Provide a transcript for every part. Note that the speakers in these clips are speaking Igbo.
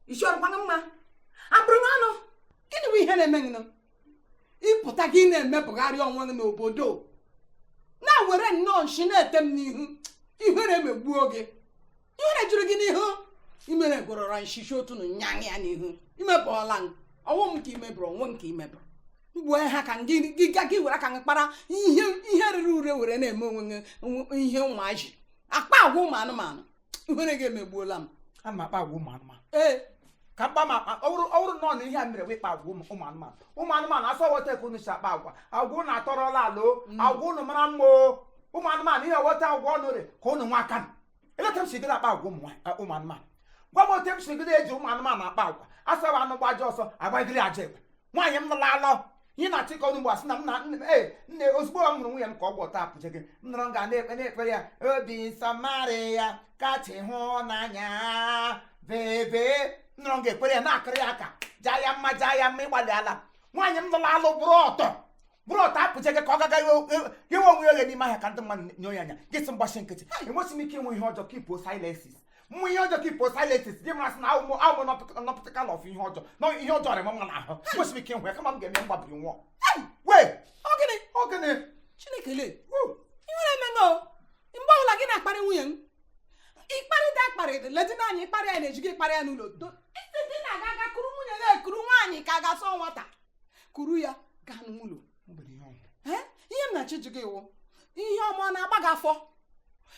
Ishor Panama. Abrumano. Gini we had a man. Ipotagine and Mepogari on one no bodo. Now we're non shinet them new. You heard him a boogie. You had a drugin who? You may go around she showed to Yang and you may ball lang. I won't keep me bro, won't keep me bro. Where I can give what I can para. He had a rule with an emotion in your magic. A power woman, man. You want to give me boolam. I'm a power woman, man. Eh. Kabama, old non in him with power woman, man. Woman, man, I saw what I couldn't shut out. I'll go not Torolalo, I'll go no man. Woman, man, here what I wanted, Conan Wakan. Let him see about woman, man. What about them see the woman, man, about? I saw one of my jaws, I buy the ajab. Why am the lala? You not take on was not, eh, ne was born when we am called what up, chicken. Nranga, and be some Maria, catching hornanya, baby, Nronge, put a nakariaka, Jayam, me walala. Why am the lalo brought up to take a coca, you won't really my cantaman, Noyana, get some washing kitchen. And what's making we hold to keep silences? We ought to keep silences. Give us now more. I will not take off in your no, in your daughter, Mamma. What's making where come on, get me what you want. Hey, wait, okay, Chinikili. You let me know. In Bola get a party wing. If party that party, let it on your party and educate Parianulo. It's the dinner, Gaga Kurumani, Kaga so water. Kuruya, Ganmulu. Eh? You not to go. You are a bagafo.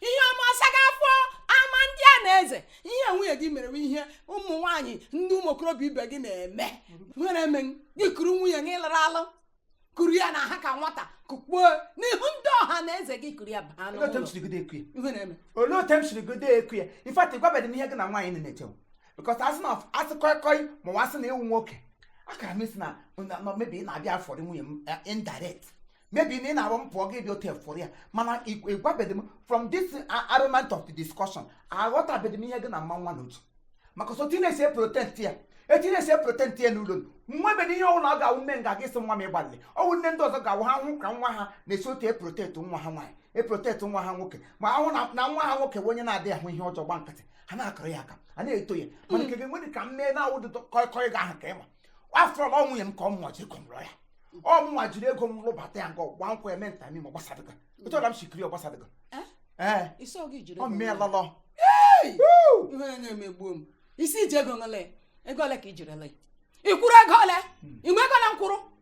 You are Sagafo. Amandianeze. Here we are giving me here. Umuani, Numokrobi begin a me. When I mean, the Kurumi and Elaralo. Kuriana Haka water. Cookwo. Nihundo Haneze Gikuria. No attempts to good day. Or no attempts to good day. In fact, the Baba didn't hear wine in it. Because that's enough. As a koi, Mowasan, you walk. I can't miss now. Not maybe not there for them indirect. Maybe in our own forgive your tail for you. Man, from this element of the discussion, I what I be me again among one note. Macosotine say protect here. Etine say protect here, Nulun. Maybe you all naga women against some woman badly. Oh, then does a gawahan can waha, they should take protect on Wahamai. A protect on Wahamoke. My own up now Wahamoke when you're not there when you're to bank. And I creaka. And they to you. When it come there now with the Koyaga came. After all, we come what you come right. Oh, my Julia come over and go 1 point time in Wasabica. But I'm secure of Wasabica. It's so good. Oh, me la. Hey! Woo! You may boom. You see, Jagongale, a go like Ijurale. You could have gone, you make an uncle.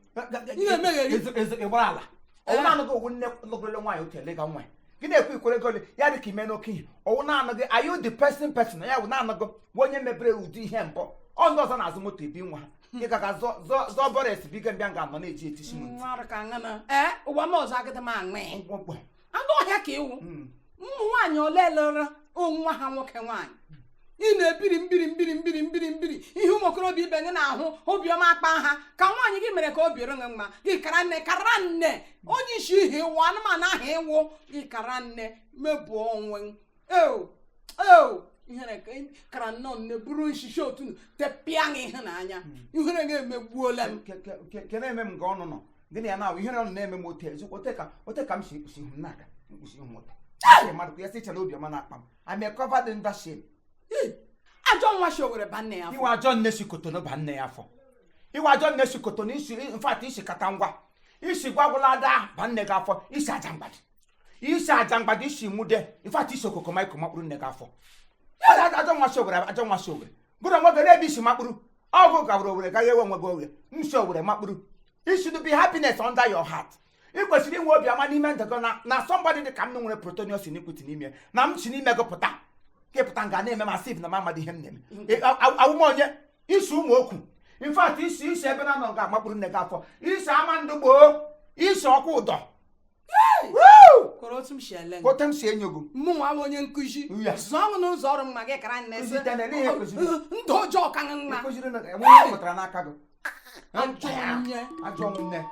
You may is a walla. Oh, none of go never look at my hotel, leg on way. You know, we could go, Yadiki Menoki. Oh, none of are you the person? I will not go. When you may brew the hempo. On those on Azumoti being one. You got Zobores, if you can be a manage it. Eh, one more Zagat the man, man. I'm going to hack you. One your letter, oh, one wine. You know, bidding. You won't be banging out. Hope your mark baha. Come on, you give me a copy. You carane. Only she hear one man. I hear wo. You carane. Me born. Oh. You can non the bruise show to the piang hananya. You can get me woolem. Can I remember gone or no? Then now you don't name him hotels. What come she naka? I might be a little man. I may cover in that shape. I don't want you with a banner. You are John Nesikoto no banner for. You are John Nesikoto, in fact, is a catangua. Is she wagulada, banega for, is a jambad. Is a jambad, is she mude, in fact, is a cocomai come up with negafo. I don't want sugar, I don't want sugar. Good on what the lady she mapuru. I'll go over the guy won't go away. You show with a mapuru. It should be happiness under your heart. It was in what your money meant to go now. Somebody that come on a protonius iniquity in me. Now she need mega pota. Capitanga name massive, the mamma de him name. I won't yet. It's woku. In fact, this is 7 on Mapuru Negafo. It's Amando. It's all good. Woo! Corosum shell. What I'm saying, you go. Muawan Kushi. Yes, some of those are my grandness. Don't joke and because you don't know what Ranaka. I don't know.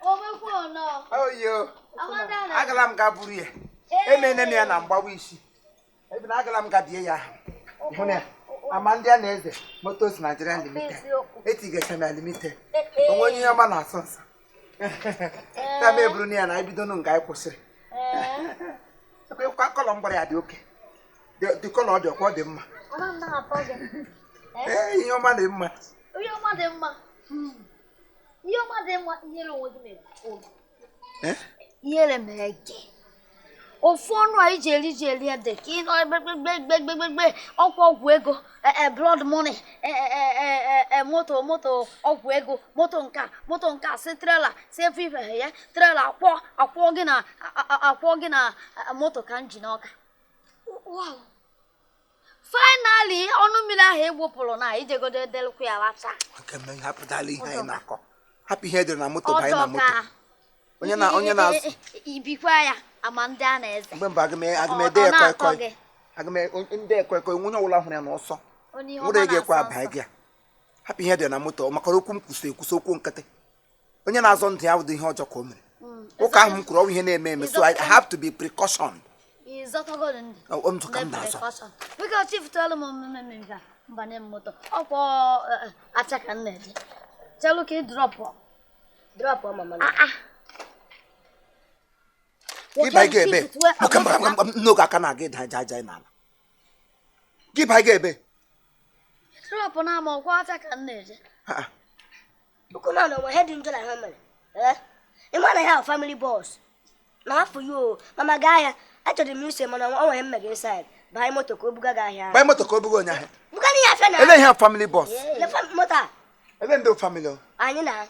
Oh, yo. Agalam Gaburia. Eminem and Bawishi. Even Agalam Gadia. Amandianeze, Motors Nigerian Limited. Etiga Limited. When you are man, sons. Tame Bruni and I don't know Guy Posser. You can't call on Boy Aduke. The color of your quadim. Hey, your madam. Your mother, yellow with me. Eh? Yellow meg. O phone right jelly at the king or beg, of Wego, a blood money, a motor of Wego, motonka, Centrella, say fever here, trailer, a pogina, a motor canjinoka. Wow. Finally, on Mila Hay Wopolona, I go to Delquia. Okay, happy darling, happy head and a motor by a motor. Onyana, be quiet, Amandianezze. Agame in there, Quaco, one of them also. Would I get quite bag? Happy head and a motor, Macarokum, so cuncate. Onyana's on the out the Hodge of Comer. Okay, I'm growing her name, so I have to be precaution. Is that a good one to come down? Because if tell them, Banem motor, or attack and net. Tell look it drop mamma. Give I get no, I cannot get Hajana. Give I get be. Drop on arm or water can net. You come on, we're heading to the family. You want to have family boss. Not for you, Mama Gaia. I told the museum on our him inside. Buy motor Kobuga here. Buy motor Kobuga. You can And they have family boss. The motor. And then do family. I know.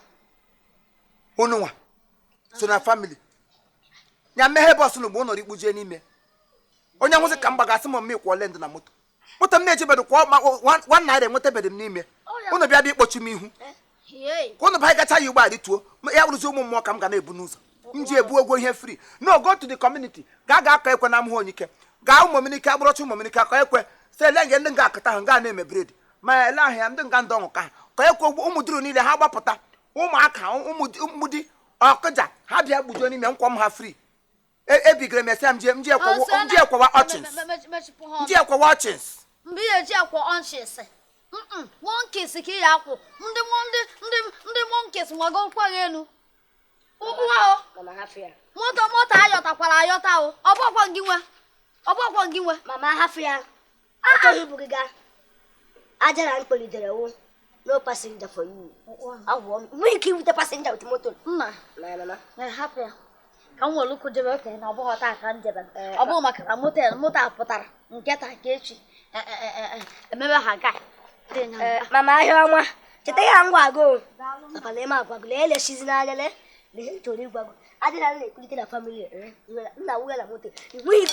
Who know? So na family. Ya mehe boss no bono ri buje ni me. Onya ho se kamba ga semo me ko lend na moto. Moto me eche bedo kwa one night moto bedem ni me. Uno bia bi kpochu mi hu. Ko no bai ga cha yu ba di tuo. Ya wuru so mo kam ga na ebu nuzo. Nji ebu ogwo here free. No, go to the community. Ga ka ekwe na mho onyike. Ga umominike abrochu umominike ka ekwe. Se lenge ndi nga akata nga na eme bread. Ma ele ahia ndi nga ndonwo ka. Ka ekwe umuduru ni le ha gbapụta. Ụmụaka umudi ọkụja ha bịa gbujo n'ime nkwọm ha free. Ebigre mesem nje ekwa options. Nje ekwa options. Mbi eji akwa options. One kiss ki ya akwu. Ndị monkeys nwago kwa enu. Mama Hafia. Moto ayọtakwara ayọta o. Ọbọkwa ngi nwe. Mama Hafia. Oto bugiga. Ajara nkolidere wo. No passenger for you. I want we keep with the passenger with motor. Mama. Na Hafia. Ka nwo luku jebe oke na ọbọ ta ka njebe. Ọbọ maka moto apụtara. Nketa ka echi. Emebe ha ga. Mama ahịa ọnwa. Cheta ya ngwa go. Papa na ema agwa ele shizi na anyele. Le tori gwa. Adịla na ekulite na family nna wuya na moto. Iwe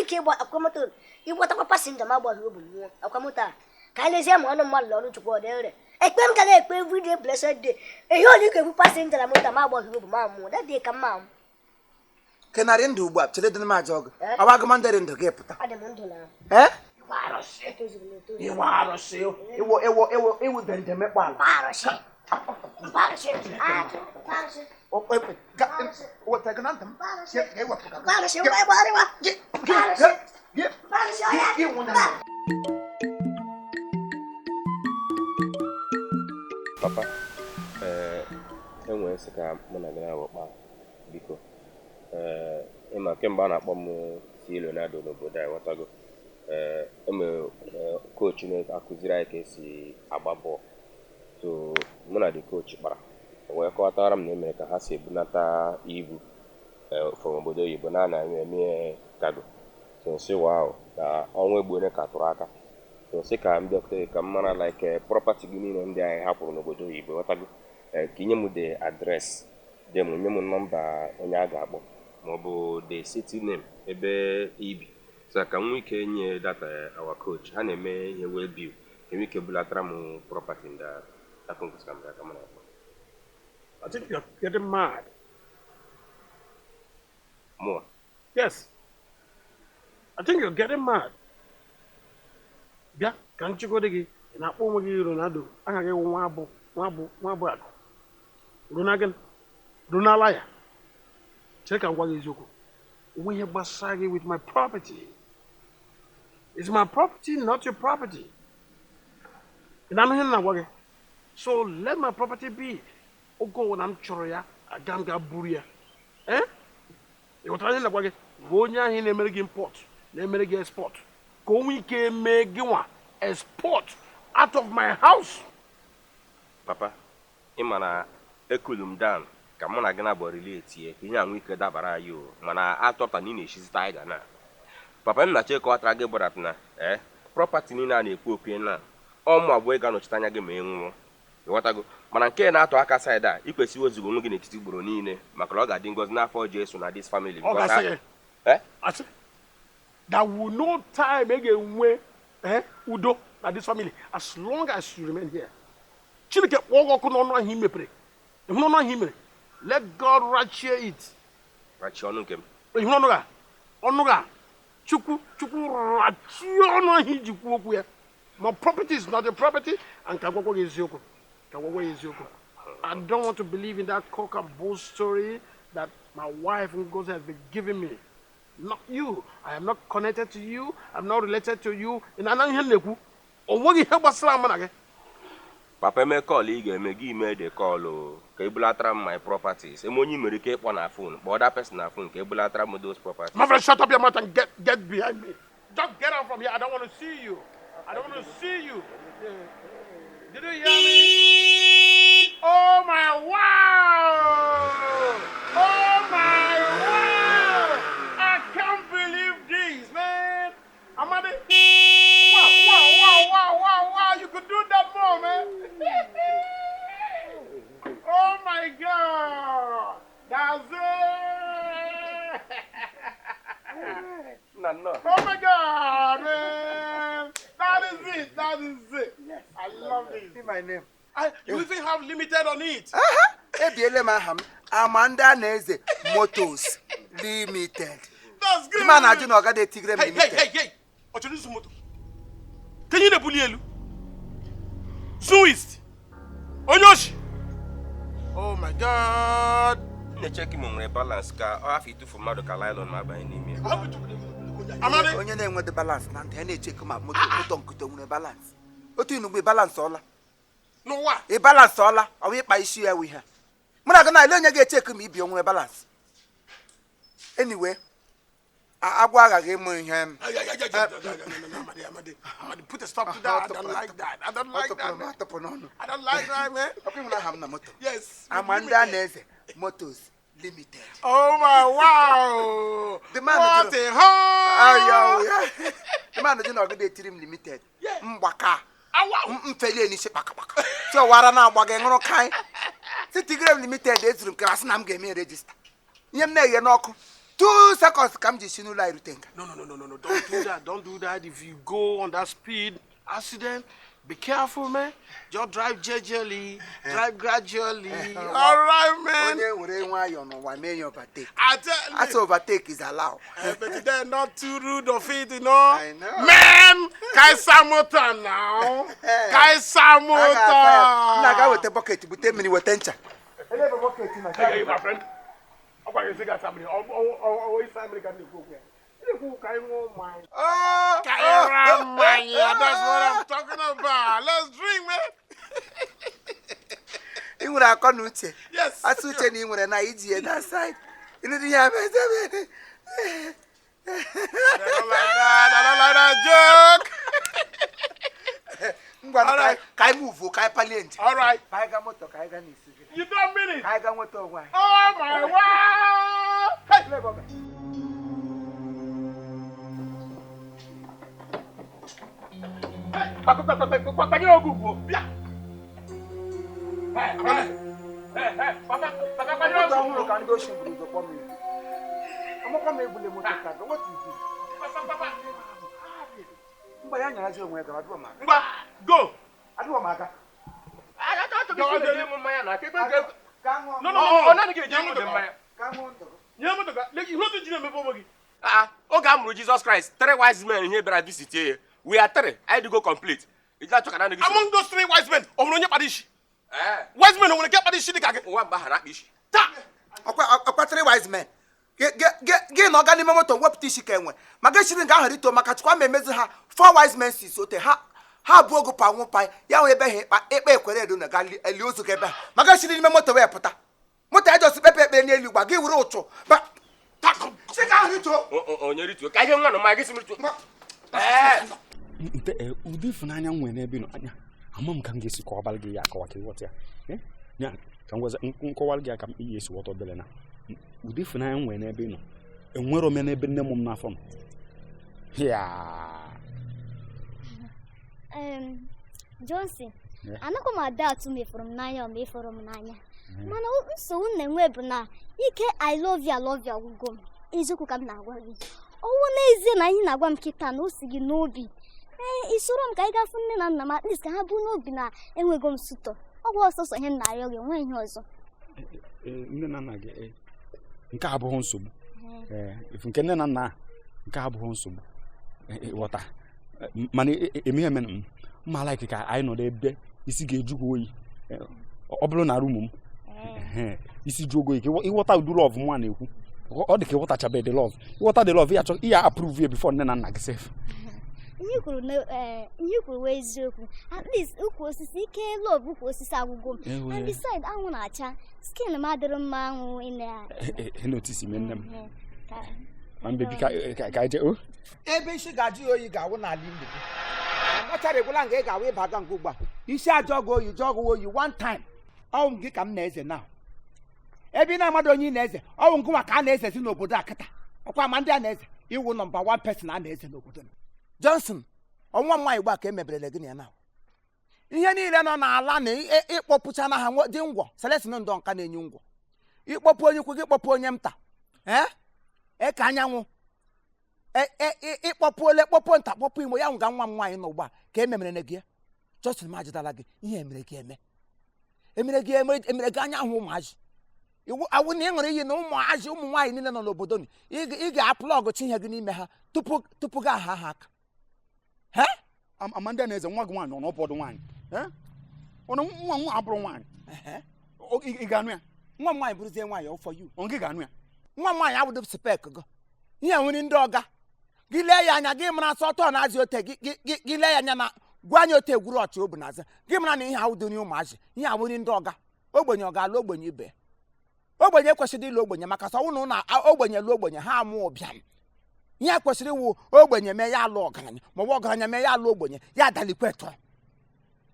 ike gba akwamoto. Igwata passenger ma gba obu nwo. Akwamoto a. Ka ile se mo no mmadụ lọrụ chukwu odere. Ekpe m kana ekpe every day blessed day. Ehe onye ke bu passenger na moto ma gba obu ma mu. That day ka ma mu. Kenari ndu ugbu a chere dị ma jog. Awa gụmandere ndụ gị pụta. Adị m ndụ na. Iwu dendeme kpala. Paroshe. What I can anthem? Papa, enwere sị ka mụ na gị na-awakpa biko ịma kemgbe a na-akpọ m si Leonardo n'obodo anyị ghọtago eme coach na-akụziri anyị ka esi agba bọọlụ so mụ na the coach kpara wee kọwatara m na emere ka ha si ebunata ibu from obodo oyibo na-anaghị eme kago so nsị wow na ọnwa egbone ka tụrụ aka so nsị ka m bịakwute ka m mara like property gị niile ndị anyị hapụrụ n'obodo oyibo ghọtago ka inye m the address dị m nye m nọmba onye a ga-akpọ maọbụ the city name ebe ibi so ka m nwee ike nye data our coach ha na-eme ihe well bill ka nwee ike bulatara m property ndị akụnkụsi ka m ga-aka mara akpọ. I think you're getting mad. More? Yes. I think you're getting mad. Bịa ka nchịkọta gị na-akpọ onwe gị Ronaldo aha gị nwa abụ akụ Ronaldo Donalaya. Check out what is Yoko. When you basagi with my property. It's my property, not your property. And I'm here now. So let my property be. Oko when I'm choroya, I can't get buria. Eh? You want to know what? Go in American import, American export. Go we can make one export out of my house. Papa, imana ekulum down. Come on, I gonna relate here. You and we could have you. Mana, I thought I need she's tiger now. Papa, I'm not check what I get but na. Property nina ni poop na. All my way gonna stand again. What I go. Mana nke na to aka side a. Ikwesi ozugo mu gi n'etiti gboro niile. Maka lo ga di ngozi na afọ Jesu na this family. I say that will no time again udo na this family as long as you remain here. Chineke wogo no him mepre. No no him. Let God ratchet it. Ratchet onu nkem. Onuga. Chuku ratchet onu hijikwu okwu ya. My property is not your property and Kagwagwa is Yoko. I don't want to believe in that cock and bull story that my wife Ngozi has been giving me. Not you. I am not connected to you. I'm not related to you. In an anheneku. Or what you help us again? Papa me call me made a call. Kabulatra my properties. A money me keep on a phone. But that person a phone. Kabulatra those properties. My friend, shut up your mouth and get behind me. Just get out from here. I don't want to see you. I don't want to see you. Did you hear me? Oh my wow! Oh my wow! I can't believe this, man. Amadi. Wow. You could do that more, man. Oh my God. That's it. No. Oh my God, man. That is it. Yes. I love this. See my name. You even have limited on it. Ebiele maham. AMANDIANEZE Motors Limited. That's good. The man I do not get the Tigre Limited. Hey. What you do to moto? Can you bully you? Zuist. Onyoshi. Oh my God. Ne check him on balance car. I have to for mother Kalile on my by name. Amadi. Onye na-enwe the balance na ntị na-echeck ma moto nkuto nwere balance. Otu inu gbe balance ola. No what? E balance ola, o wi pa isi ya wi ha. Muna ga na ile onye ga-echeck ma ibi onwe balance. Anyway, agwa agaghị ịmụ ihe Amadi, put a stop to that. I don't like that. I don't like that, man. Yes. AMANDIANEZE Motors Limited. Oh my wow! The man what a home! The man is not going to him limited. Mbaka. Wow! Ni se baka. So wara na agba ga ngoro kai. Se Tigre Limited ezuru class na m ga eme register. Nyem na ye n'oku. 2 seconds kam ji sinu la irutenga. No. Don't do that. Don't do that. If you go on that speed accident, be careful, man. Just drive gingerly, drive gradually. All right, man. I tell you. As overtake is allowed. But they're not too rude of it, you know. I know. Man, Kaisamota now. Kaisamota. Naga with the bucket, but 10 minutes with tension. Hey, my friend. I'm going to say that somebody. Always family can go here. That's what I'm talking about. Let's drink, man. Yes. I switch any when I eat here that side. You know, I don't like that joke. All right. You don't mean it. Oh my wow. Hey. Go. Oh, Jesus Christ. 3 wise men here that visit here. We are 3. I had to go complete. Among those 3 wise men, wise men, I want to get Padish. ọkwa 3 wise men gị na ọga n'ime moto wepụta isi ka enwe ma ga echiri nga ahụ rito maka chịkwa ma emezi ha 4 wise men si sote ha bụ ogo pa nwụpa ya nwee ebe ha ekpe ekwere edo na ga eli ozu ga ebe ha ma ga echiri n'ime moto wee pụta moto ejosi kpepe ekpe n'elu gba gị were ụchụ onye rituo ka ihe nwa nọ ma gị si rituo ụdị ịfụnanya nwere n'ebe nọ anya ama m ka m ga-esi kọwabara gị ya akọwa ka ịghọta ya ya ka m gwaza nkọwara gị aka m ihe esi ghọta obere na ụdị ịfụnanya nwere n'ebe nọ enwere ome n'ebe nne m n'afọ m ya Johnson anakwa m ada atụ mefụrụ m n'anya ọ mefụrụ m n'anya mana nsogbu na-enwe bụ na ike I love you ọgwụgwọ m eziokwu ka m na-agwa gị ọwụ n'ezie na ihe na-agwa m kịta na o si gị n'obi isoro m ka anyị gafu nne na nna m at least ka ha bụ n'obi na enwego m sụtọ ọgwụ ọsọsọ ihe m na-arịọ gị nwe ihe ọzọ nne na nna gị nke abụghị nsogbu efu nke nne na nna nke abụghị nsogbu ghọta mana emeghe m mma like ka anyị nọrọ ebe isi ga-ejukwa oyi ọ bụrụ na rum m isi ju ogo ike ịghọta ụdị love nwa na-ekwu ọ dị ka ịghọtachabe the love ịghọta the love ya chọ ihe approve ya before nne na nna gị sef ihe kwuru wee eziokwu at least ukwu osisi ike love ukwu osisi agwụgwọ m and beside anwụ na-acha skin m adịrị mma anwụ notice me nne m ma mbebi ka ije o ebe isi ga-ajụ ya oyi ga-awụ n'ala Igbo gị amachara egwula nga ị ga-awụ ịbaga nga ugbu a isi ajọgụ oyi jọgụ oyi one time ọwụ gị ka m na-eze na ebe ị na-amadụ onye ị na-eze ọwụ ngụnwa ka a na-ezezi n'obodo a kịta ọkwa Amandianeze iwu nọmba 1 person a na-eze n'obodo Johnson ọnwa nwaanyị gba ka emeberele gị na ya na ihe niile nọ n'ala na ịkpọpụcha na ha dị ngwọ Celestine ndọ nka na-enye ngwọ ịkpọpụ onye ukwu gị ịkpọpụ onye nta ka anyanwụ ịkpọpụ ole kpọpụ nta kpọpụ imo ya nga nwa m nwaanyị n'ụgbọ a ka ememere na gị Johnson ma jụtala gị ihe emere gị emere gị anya ahụ ụmụazị awụ na ị ṅụrụ iyi na ụmụazị ụmụ nwaanyị niile nọ n'obodo ị ga-aplọgụ chi ihe gị n'ime ha tupu gị aha ha aka Amandianeze nwa gị nwaanyị ọ n'ọbọdụ nwaanyị nwa abụrụ nwaanyị ị ga-anụ ya nwa m nwaanyị bụrụzie nwaanyị for you gị ga-anụ ya nwa m nwaanyị abụdụ spek gị ihe nwere ndị ọga gị lee ya anya gị mara sọtọ na-azị ote gị lee ya anya na gwa anya ote egwuru ọchị obu n'azị gị mara na ihe ahụ dị ụmụazị ihe awụri ndị ọga ogbenye ọ ga-alụ ogbenye ibe ogbenye kwesịrị ịlụ ogbenye maka sọwụ na ogbenye lụ ogbenye ha amụ ụbịam ihe kwesịrị iwu ogbenye mee ya alụ ọgaranya ma ọ bụ ọgaranya mee ya alụ ogbenye ya adalikwa eto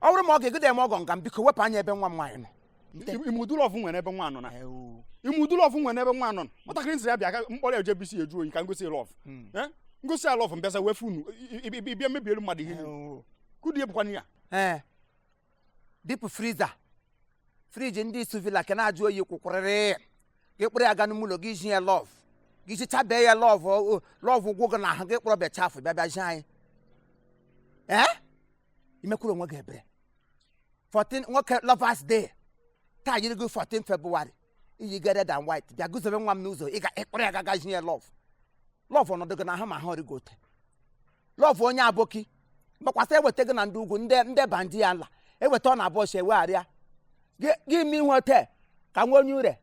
ọ bụrụ ma ọ ga-egide eme ọgọ nga m biko wepụ anya ebe nwa m nwaanyị nọ imudulọfụ nwere ebe nwa nọ na imudulọfụ nwere ebe nwa nọ nwatakịrị nsị ya bịa ka mkpọrọ eje bisi eju oyi ka ngosi lọf ngosi ya lọf mbịasa wefu unu bịa mebielu mmadụ ihe kudie bụkwana ya dipụ friji ndị suvila ka na-ajụ oyi kwụkwụrịrị gị kpụrụ ya ga n'ụlọ gị ji ya lọv gị chichabee ya lọv ụgwọ gị na ahụ gị kpọrọ bịa chafụ bịa zi anyị imekwuru onwe gị ebere 14 nwoke lovers day taa yiri gị 14 February iyi ga red and white bịa guzobe nwa m n'ụzọ ị ga-ekpụrụ ya gaga ji ya lọv ọnọdụ gị na ahụ ma ahụ rigo ote lọv onye aboki gbakwasị eweta gị na ndị ugwu ndị bandi ya nla eweta ọ na-abụ ọchị ewegharịa gị ime ihe ote ka nwa onye ure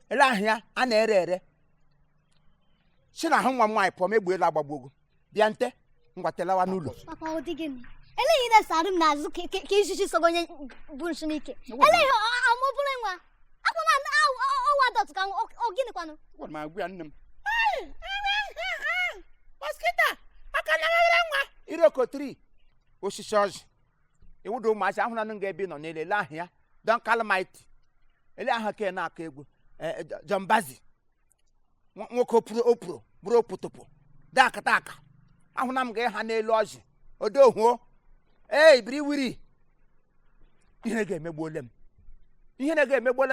ele ahụ ya a na-ere ere si na ahụ nwa m nwaanyị pụọ ma egbuelu agbagbogo bịa nte ngwatelawa n'ụlọ papa ọ dịghị m eleghị na-esarụ m n'azụ ka ijiji sogo onye bụ nshi n'ike eleghị amụbụrụ nwa akwa na ọwa dọtụ ka ọ gịnịkwanụ ma agwa ya nne m mosquito aka na-ere nwa irokotri osisi ọjị iwudo ụmụazị ahụ na nụ nga ebe ị nọ n'elele ahụ ya Don Calamite ele ahụ ka na-akọ egwu Jambazi nwoke opuro bụrụ opụtụpụ dakata aka ahụ na m ga ha n'elu ọjị odohuo biri wiri ihe ga-emegbuole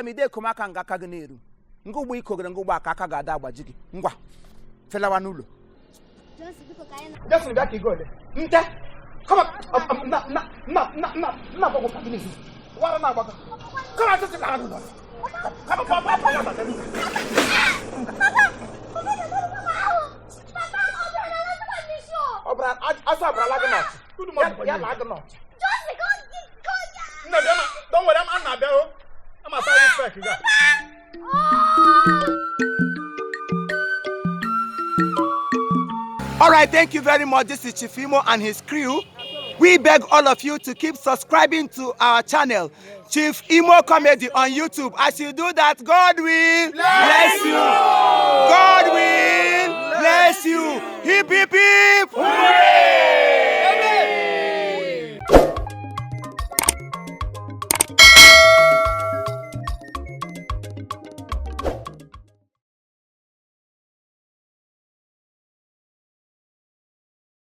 m ide ekom aka nga aka gị na-eru nga ugbo ikogere nga ugbo aka ga-ada agbaji gị ngwa felawa n'ụlọ Johnson bịa ka igole nte kọma na gbagwo ka gị n'ezi wara na agbaga kọma tụtụ ka agụ asa abrala gị nọt ya na agụ nọt nne bịa ma don were m a na-abịa o ama sa respect ga All right, thank you very much. This is Chief Imo and his crew. We beg all of you to keep subscribing to our channel, Chief Imo Comedy on YouTube. As you do that, God will bless you. God will bless you. Hip, hip, hip. Hooray!